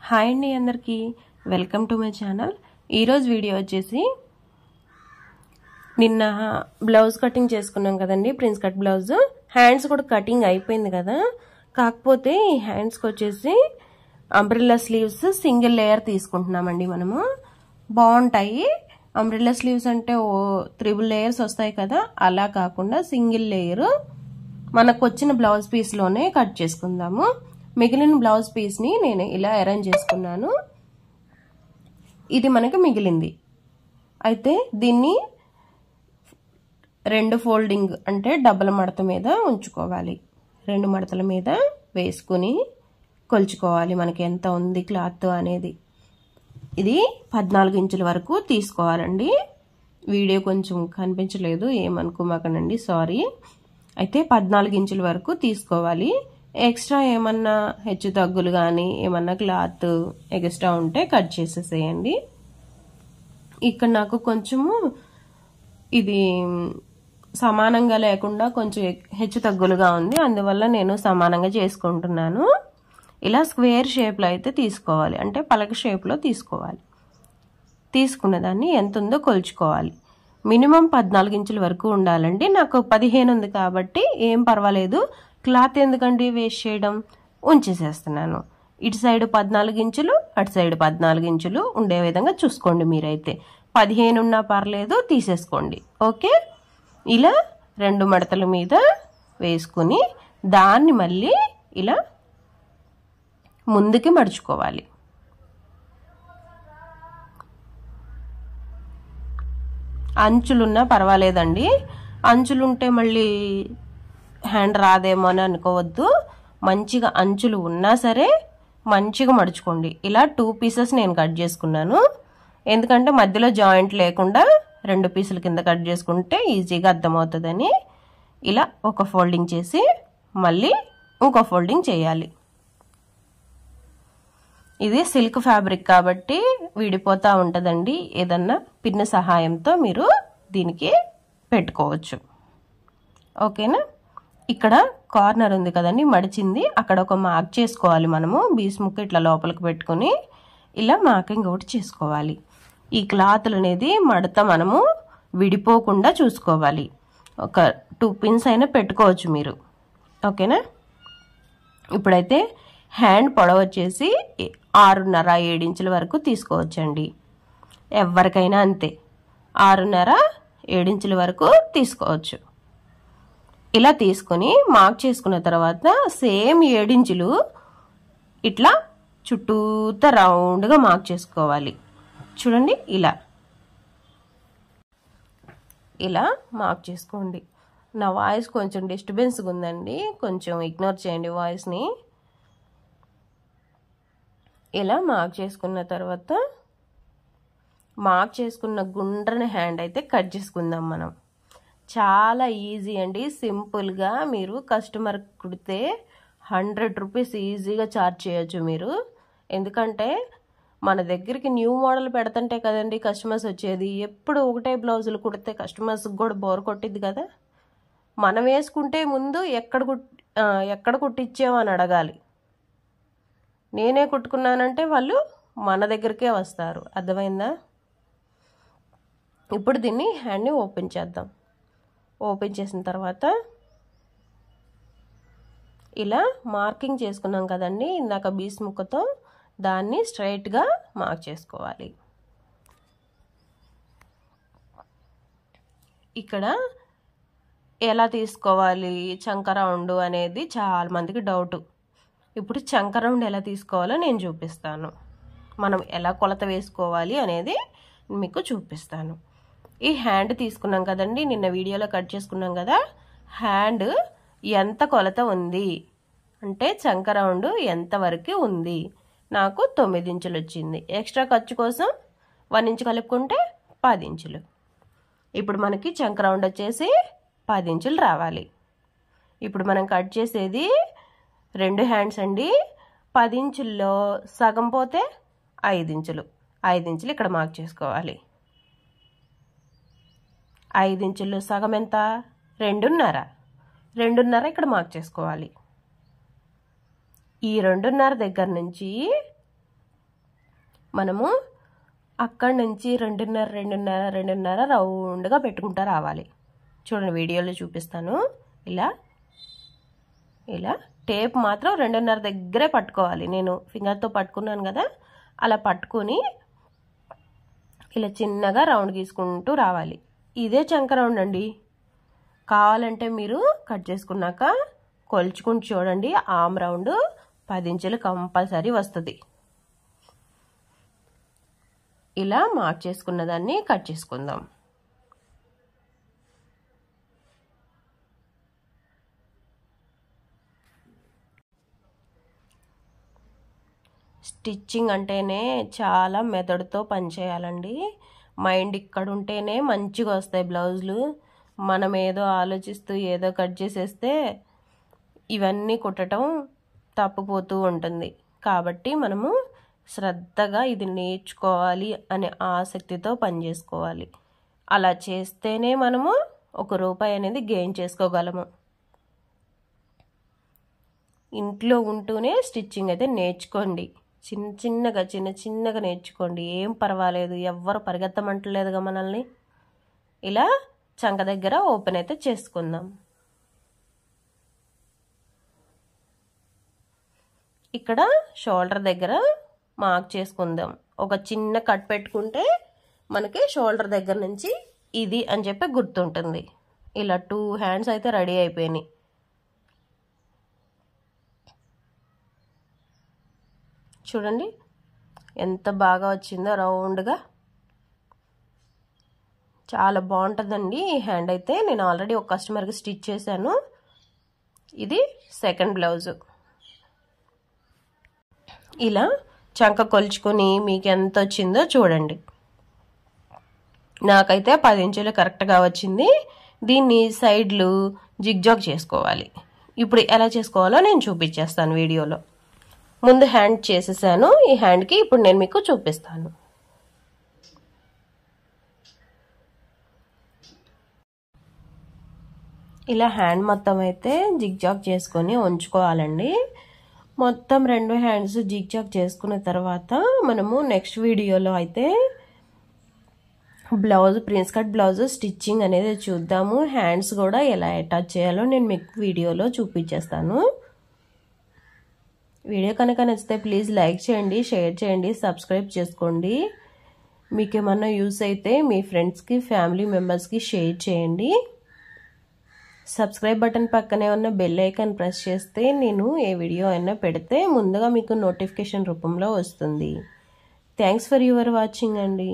Hi అండి అందరికీ welcome to my channel. ఈరోజు వీడియో వచ్చేసి నిన్న బ్లౌజ్ కటింగ్ చేసుకున్నాం కదండి, ప్రిన్స్ కట్ బ్లౌజ్. హ్యాండ్స్ కూడా కటింగ్ అయిపోయింది కదా, కాకపోతే ఈ హ్యాండ్స్కి వచ్చేసి అంబ్రెల్లా స్లీవ్స్ సింగిల్ లేయర్ తీసుకుంటున్నామండి. మనము బాగుంటాయి. అంబ్రెల్లా స్లీవ్స్ అంటే త్రిబుల్ లేయర్స్ వస్తాయి కదా, అలా కాకుండా సింగిల్ లేయర్ మనకు వచ్చిన బ్లౌజ్ పీస్లోనే కట్ చేసుకుందాము. మిగిలిన బ్లౌజ్ పీస్ని నేను ఇలా అరేంజ్ చేసుకున్నాను. ఇది మనకి మిగిలింది. అయితే దీన్ని రెండు ఫోల్డింగ్ అంటే డబుల్ మడత మీద ఉంచుకోవాలి. రెండు మడతల మీద వేసుకుని కొలుచుకోవాలి మనకి ఎంత ఉంది క్లాత్ అనేది. ఇది 14 ఇంచుల వరకు తీసుకోవాలండి. వీడియో కొంచెం కనిపించలేదు, ఏమనుకోమాకండి, సారీ. అయితే 14 ఇంచుల వరకు తీసుకోవాలి. ఎక్స్ట్రా ఏమన్నా హెచ్చు తగ్గులు కానీ ఏమన్నా క్లాత్ ఎక్స్ట్రా ఉంటే కట్ చేసేసేయండి. ఇక్కడ నాకు కొంచెము ఇది సమానంగా లేకుండా కొంచెం హెచ్చు తగ్గులుగా ఉంది, అందువల్ల నేను సమానంగా చేసుకుంటున్నాను. ఇలా స్క్వేర్ షేప్లో అయితే తీసుకోవాలి, అంటే పలక షేప్లో తీసుకోవాలి. తీసుకున్న దాన్ని ఎంత ఉందో కొలుచుకోవాలి. మినిమం 14 ఇంచుల వరకు ఉండాలండి. నాకు 15 ఉంది కాబట్టి ఏం పర్వాలేదు. క్లాత్ ఎందుకండి వేస్ట్ చేయడం, ఉంచేసేస్తున్నాను. ఇటు సైడ్ 14 ఇంచులు, అటు సైడ్ 14 ఇంచులు ఉండే విధంగా చూసుకోండి. మీరైతే 15 ఉన్నా పర్లేదు, తీసేసుకోండి. ఓకే, ఇలా రెండు మడతల మీద వేసుకుని దాన్ని మళ్ళీ ఇలా ముందుకి మడుచుకోవాలి. అంచులున్నా పర్వాలేదండి. అంచులుంటే మళ్ళీ హ్యాండ్ రాదేమో అని అనుకోవద్దు. మంచిగా అంచులు ఉన్నా సరే మంచిగా మడుచుకోండి. ఇలా 2 పీసెస్ నేను కట్ చేసుకున్నాను, ఎందుకంటే మధ్యలో జాయింట్ లేకుండా 2 పీసుల కింద కట్ చేసుకుంటే ఈజీగా అర్థమవుతుందని. ఇలా ఒక ఫోల్డింగ్ చేసి మళ్ళీ ఇంకో ఫోల్డింగ్ చేయాలి. ఇది సిల్క్ ఫ్యాబ్రిక్ కాబట్టి విడిపోతూ ఉంటుందండి. ఏదన్నా పిన్ సహాయంతో మీరు దీనికి పెట్టుకోవచ్చు. ఓకేనా. ఇక్కడ కార్నర్ ఉంది కదండి, మడిచింది, అక్కడ ఒక మార్క్ చేసుకోవాలి. మనము బీస్ ముక్క ఇట్లా లోపలికి పెట్టుకుని ఇలా మార్కింగ్ ఒకటి చేసుకోవాలి. ఈ క్లాత్లు అనేది మడత మనము విడిపోకుండా చూసుకోవాలి. ఒక 2 పిన్స్ అయినా పెట్టుకోవచ్చు మీరు. ఓకేనా. ఇప్పుడైతే హ్యాండ్ పొడవు వచ్చేసి 6.5 7 ఇంచుల వరకు తీసుకోవచ్చండి. ఎవరికైనా అంతే, 6.5 7 ఇంచుల వరకు తీసుకోవచ్చు. ఇలా తీసుకొని మార్క్ చేసుకున్న తర్వాత సేమ్ 7 ఇంచులు ఇట్లా చుట్టూతా రౌండ్గా మార్క్ చేసుకోవాలి. చూడండి, ఇలా మార్క్ చేసుకోండి. నా వాయిస్ కొంచెం డిస్టర్బెన్స్గా ఉందండి, కొంచెం ఇగ్నోర్ చేయండి వాయిస్ని. ఇలా మార్క్ చేసుకున్న తర్వాత మార్క్ చేసుకున్న గుండ్రని హ్యాండ్ అయితే కట్ చేసుకుందాం మనం. చాలా ఈజీ అండి, సింపుల్గా. మీరు కస్టమర్ కుడితే 100 రూపీస్ ఈజీగా ఛార్జ్ చేయొచ్చు మీరు. ఎందుకంటే మన దగ్గరికి న్యూ మోడల్ పెడుతుంటే కదండి కస్టమర్స్ వచ్చేది. ఎప్పుడు ఒకటే బ్లౌజులు కుడితే కస్టమర్స్కి కూడా బోర్ కొట్టిద్ది కదా. మనం వేసుకుంటే ముందు ఎక్కడ కుట్టించామని అడగాలి. నేనే కుట్టుకున్నానంటే వాళ్ళు మన దగ్గరికే వస్తారు. అర్థమైందా. ఇప్పుడు దీన్ని హ్యాండ్ని ఓపెన్ చేద్దాం. ఓపెన్ చేసిన తర్వాత ఇలా మార్కింగ్ చేసుకున్నాం కదండి ఇందాక బీస్ ముక్కతో, దాన్ని స్ట్రైట్గా మార్క్ చేసుకోవాలి. ఇక్కడ ఎలా తీసుకోవాలి చంక రౌండ్ అనేది చాలా మందికి డౌట్. ఇప్పుడు చంక రౌండ్ ఎలా తీసుకోవాలో నేను చూపిస్తాను. మనం ఎలా కొలత వేసుకోవాలి అనేది మీకు చూపిస్తాను. ఈ హ్యాండ్ తీసుకున్నాం కదండి, నిన్న వీడియోలో కట్ చేసుకున్నాం కదా. హ్యాండ్ ఎంత కొలత ఉంది అంటే చంక రౌండ్ ఎంతవరకు ఉంది, నాకు 9 ఇంచులు వచ్చింది. ఎక్స్ట్రా ఖర్చు కోసం 1 ఇంచు కలుపుకుంటే 10 ఇంచులు. ఇప్పుడు మనకి చంక రౌండ్ వచ్చేసి 10 ఇంచులు రావాలి. ఇప్పుడు మనం కట్ చేసేది 2 హ్యాండ్స్ అండి. 10 ఇంచుల్లో సగం పోతే 5 ఇంచులు. 5 ఇంచులు ఇక్కడ మార్క్ చేసుకోవాలి. 5 ఇంచుల్లో సగం ఎంత, 2.5. 2.5 ఇక్కడ మార్క్ చేసుకోవాలి. ఈ 2.5 దగ్గర నుంచి మనము అక్కడి నుంచి 2.5 రౌండ్గా పెట్టుకుంటూ రావాలి. చూడండి వీడియోలో చూపిస్తాను. ఇలా టేప్ మాత్రం 2.5 దగ్గరే పట్టుకోవాలి. నేను ఫింగర్తో పట్టుకున్నాను కదా, అలా పట్టుకొని ఇలా చిన్నగా రౌండ్ గీసుకుంటూ రావాలి. ఇదే చంక రౌండ్ అండి. కావాలంటే మీరు కట్ చేసుకున్నాక కొలుచుకుంటూ చూడండి. ఆమ్ రౌండ్ 10 ఇంచులు కంపల్సరీ వస్తుంది. ఇలా మార్క్ చేసుకున్న దాన్ని కట్ చేసుకుందాం. స్టిచ్చింగ్ అంటేనే చాలా మెథడ్తో పనిచేయాలండి. మైండ్ ఇక్కడ ఉంటేనే మంచిగా వస్తాయి బ్లౌజులు. మనం ఏదో ఆలోచిస్తూ ఏదో కట్ చేసేస్తే ఇవన్నీ కుట్టడం తప్పుపోతూ ఉంటుంది. కాబట్టి మనము శ్రద్ధగా ఇది నేర్చుకోవాలి అనే ఆసక్తితో పనిచేసుకోవాలి. అలా చేస్తేనే మనము ₹1 అనేది గెయిన్ చేసుకోగలము. ఇంట్లో ఉంటూనే స్టిచ్చింగ్ అయితే నేర్చుకోండి. చిన్న చిన్నగా నేర్చుకోండి. ఏం పర్వాలేదు, ఎవ్వరు పరిగెత్తమంటలేదుగా మనల్ని. ఇలా చంక దగ్గర ఓపెన్ అయితే చేసుకుందాం. ఇక్కడ షోల్డర్ దగ్గర మార్క్ చేసుకుందాం. ఒక చిన్న కట్ పెట్టుకుంటే మనకి షోల్డర్ దగ్గర నుంచి ఇది అని చెప్పి గుర్తుంటుంది. ఇలా 2 హ్యాండ్స్ అయితే రెడీ అయిపోయినాయి. చూడండి ఎంత బాగా వచ్చిందో రౌండ్గా. చాలా బాగుంటుందండి ఈ హ్యాండ్ అయితే. నేను ఆల్రెడీ ఒక కస్టమర్కి స్టిచ్ చేశాను. ఇది సెకండ్ బ్లౌజు. ఇలా చంక కొలుచుకొని మీకు ఎంత వచ్చిందో చూడండి. నాకైతే 10 ఇంచులు కరెక్ట్గా వచ్చింది. దీన్ని సైడ్లు జిగ్జాగ్ చేసుకోవాలి. ఇప్పుడు ఎలా చేసుకోవాలో నేను చూపించేస్తాను వీడియోలో. ముందు హ్యాండ్ చేసేసాను. ఈ హ్యాండ్కి ఇప్పుడు నేను మీకు చూపిస్తాను. ఇలా హ్యాండ్ మొత్తం అయితే జిగ్జాగ్ చేసుకొని ఉంచుకోవాలండి. మొత్తం 2 హ్యాండ్స్ జిగ్జాగ్ చేసుకున్న తర్వాత మనము నెక్స్ట్ వీడియోలో అయితే blouse, prince cut blouse stitching అనేది చూద్దాము. హ్యాండ్స్ కూడా ఎలా అటాచ్ చేయాలో నేను మీకు వీడియోలో చూపించేస్తాను. వీడియో కనుక నచ్చితే ప్లీజ్ లైక్ చేయండి, షేర్ చేయండి, సబ్స్క్రైబ్ చేసుకోండి. మీకు ఏమన్నా యూస్ అయితే మీ ఫ్రెండ్స్కి, ఫ్యామిలీ మెంబర్స్కి షేర్ చేయండి. సబ్స్క్రైబ్ బటన్ పక్కనే ఉన్న బెల్ ఐకాన్ ప్రెస్ చేస్తే నేను ఏ వీడియో అయినా పెడితే ముందుగా మీకు నోటిఫికేషన్ రూపంలో వస్తుంది. థ్యాంక్స్ ఫర్ యువర్ వాచింగ్ అండి.